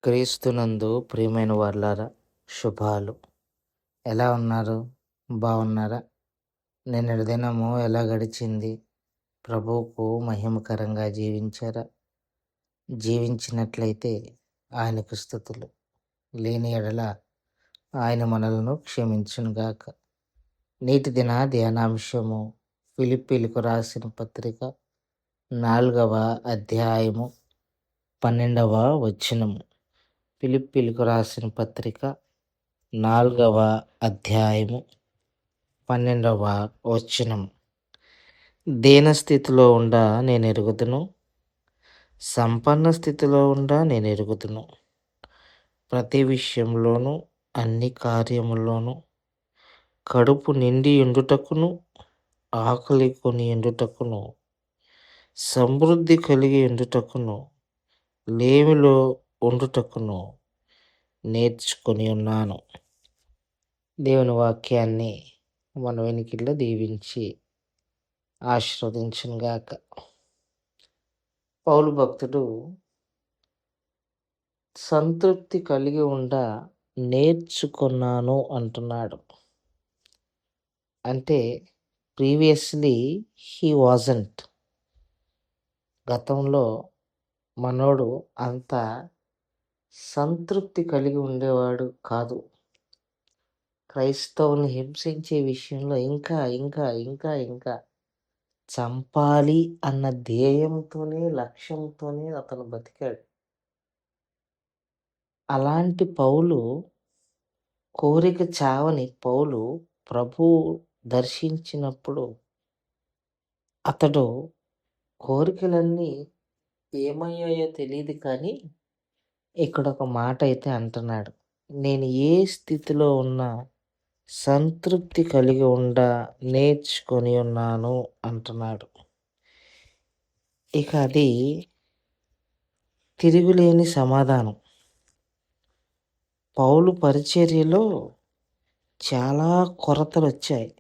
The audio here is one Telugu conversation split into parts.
క్రీస్తునందు ప్రియమైన వారలారా, శుభాలు. ఎలా ఉన్నారు? బాగున్నారా? నిన్నటి దినము ఎలా గడిచింది? ప్రభువుకు మహిమకరంగా జీవించారా? జీవించినట్లయితే ఆయనకు స్తుతులు. లేని ఎడల ఆయన మనలను క్షమించునుగాక. నేటి దిన ధ్యానాంశము ఫిలిప్పీలకు రాసిన పత్రిక 4వ అధ్యాయము 12వ వచనము. ఫిలిప్పీలకు రాసిన పత్రిక 4వ అధ్యాయము 12వ వచనం. దీనస్థితిలో ఉండా నేను ఎరుగుదును, సంపన్న స్థితిలో ఉండా నేను ఎరుగుదును. ప్రతి విషయంలోనూ అన్ని కార్యముల్లోనూ కడుపు నిండి ఉండుటకును, ఆకలి కొని ఉండుటకును, సమృద్ధి కలిగి ఉండుటకును, లేమిలో ఉండుటకును నేర్చుకొని ఉన్నాను. దేవుని వాక్యాన్ని మన వెనుకల్లో దీవించి ఆశీర్వదించునుగాక. పౌలు భక్తుడు సంతృప్తి కలిగి ఉండ నేర్చుకున్నాను అంటున్నాడు. అంటే ప్రీవియస్లీ హీ వాజంట్. గతంలో మనోడు అంత సంతృప్తి కలిగి ఉండేవాడు కాదు. క్రైస్తవుని హింసించే విషయంలో ఇంకా ఇంకా ఇంకా ఇంకా చంపాలి అన్న ధ్యేయంతోనే, లక్ష్యంతోనే అతను బతికాడు. అలాంటి పౌలు కోరిక చావని పౌలు ప్రభు దర్శించినప్పుడు అతడు కోరికలన్నీ ఏమయ్యాయో తెలియదు, కానీ ఇక్కడ ఒక మాట అయితే అంటున్నాడు. నేను ఏ స్థితిలో ఉన్నా సంతృప్తి కలిగి ఉండ నేర్చుకొని ఉన్నాను అంటున్నాడు. ఇక అది తిరుగులేని సమాధానం. పౌలు పరిచర్యలో చాలా కొరతలు వచ్చాయి,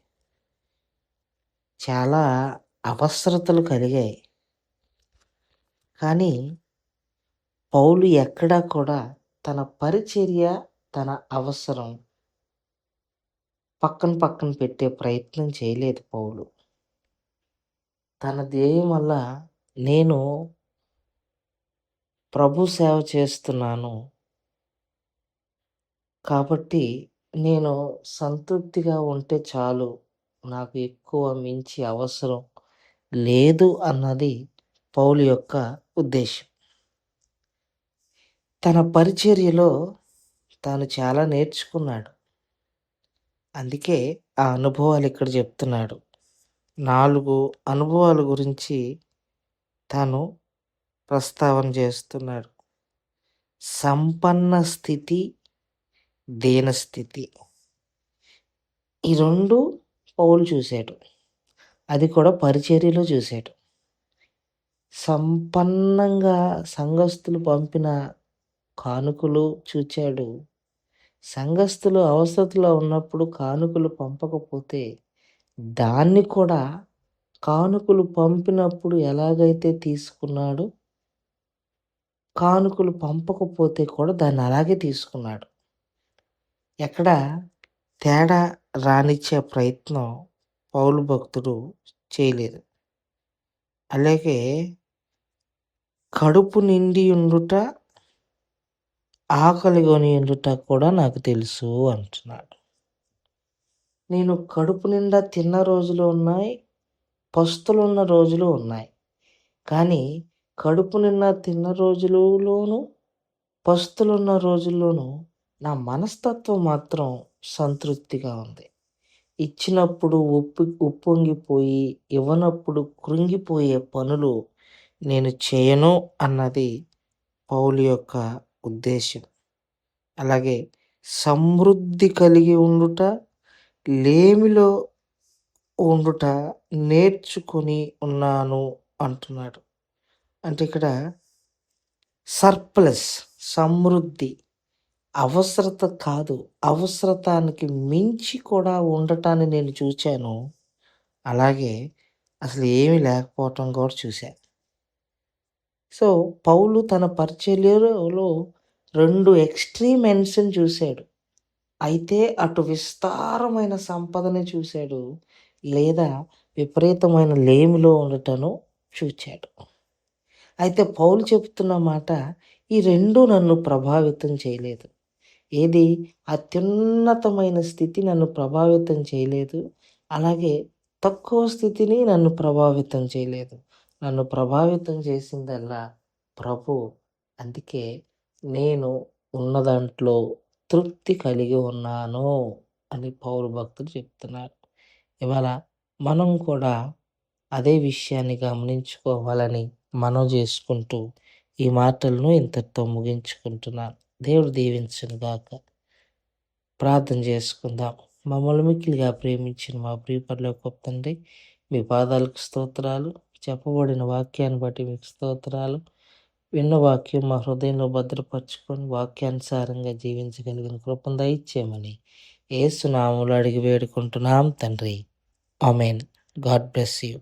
చాలా అవసరతలు కలిగాయి. కానీ పౌలు ఎక్కడా కూడా తన పరిచర్య, తన అవసరం పక్కన పక్కన పెట్టే ప్రయత్నం చేయలేదు. పౌలు తన ధ్యేయం వల్ల నేను ప్రభు సేవ చేస్తున్నాను కాబట్టి నేను సంతృప్తిగా ఉంటే చాలు, నాకు ఎక్కువ మించి అవసరం లేదు అన్నది పౌలు యొక్క ఉద్దేశం. తన పరిచర్యలో తాను చాలా నేర్చుకున్నాడు. అందుకే ఆ అనుభవాలు ఇక్కడ చెప్తున్నాడు. 4 అనుభవాల గురించి తాను ప్రస్తావన చేస్తున్నాడు. సంపన్న స్థితి, దీనస్థితి, ఈ 2 పౌలు చూశాడు. అది కూడా పరిచర్యలో చూశాడు. సంపన్నంగా సంఘస్థులు పంపిన కానుకలు చూచాడు. సంఘస్థులు అవసరతలో ఉన్నప్పుడు కానుకలు పంపకపోతే దాన్ని కూడా కానుకలు పంపినప్పుడు ఎలాగైతే తీసుకున్నాడో, కానుకలు పంపకపోతే కూడా దాన్ని అలాగే తీసుకున్నాడు. ఎక్కడ తేడా రానిచ్చే ప్రయత్నం పౌలు భక్తుడు చేయలేదు. అలాగే కడుపు నిండి ఉండుట, ఆకలి కొని ఉండుట కూడా నాకు తెలుసు అంటున్నాడు. నేను కడుపు నిండా తిన్న రోజులు ఉన్నాయి, పస్తులున్న రోజులు ఉన్నాయి. కానీ కడుపు నిండా తిన్న రోజులలోనూ, పస్తులున్న రోజుల్లోనూ నా మనస్తత్వం మాత్రం సంతృప్తిగా ఉంది. ఇచ్చినప్పుడు ఉప్పొంగిపోయి, ఇవ్వనప్పుడు కృంగిపోయే పనులు నేను చేయను అన్నది పౌలు యొక్క ఉద్దేశం. అలాగే సమృద్ధి కలిగి ఉండుట, లేమిలో ఉండుట నేర్చుకొని ఉన్నాను అంటున్నాడు. అంటే ఇక్కడ సర్ప్లస్, సమృద్ధి, అవసరత కాదు, అవసరతానికి మించి కూడా ఉండటాన్ని నేను చూశాను. అలాగే అసలు ఏమీ లేకపోవటం కూడా చూశాను. సో పౌలు తన పరిచర్యలో 2 ఎక్స్‌ట్రీమ్ ఎండ్స్‌ని చూసాడు. అయితే అటు విస్తారమైన సంపదని చూసాడు. లేదా విపరీతమైన లేమిలో ఉండటను చూచాడు. అయితే పౌలు చెప్తున్న మాట, ఈ 2 నన్ను ప్రభావితం చేయలేదు. ఏది? అత్యున్నతమైన స్థితి నన్ను ప్రభావితం చేయలేదు. అలాగే తక్కువ స్థితిని నన్ను ప్రభావితం చేయలేదు. నన్ను ప్రభావితం చేసిందల్లా ప్రభువు. అందుకే నేను ఉన్న దాంట్లో తృప్తి కలిగి ఉన్నాను అని పౌలు భక్తుడు చెప్తున్నారు. ఇవాళ మనం కూడా అదే విషయాన్ని గమనించుకోవాలని మనవి చేసుకుంటూ ఈ మాటలను ఇంతటితో ముగించుకుంటున్నాను. దేవుడు దీవించును గాక. ప్రార్థన చేసుకుందాం. మమ్మల్ని మిక్కిలిగా ప్రేమించిన మా ప్రియ పరలోకపు తండ్రి, మీ పాదాలకు స్తోత్రాలు. చెప్పబడిన వాక్యాన్ని బట్టి మీకు స్తోత్రాలు. విన్న వాక్యం మా హృదయంలో భద్రపరుచుకొని వాక్యానుసారంగా జీవించగలిగిన కృపను దయచేయమని యేసు నామములో అడిగి వేడుకుంటున్నాం తండ్రి. ఆమేన్. God bless you.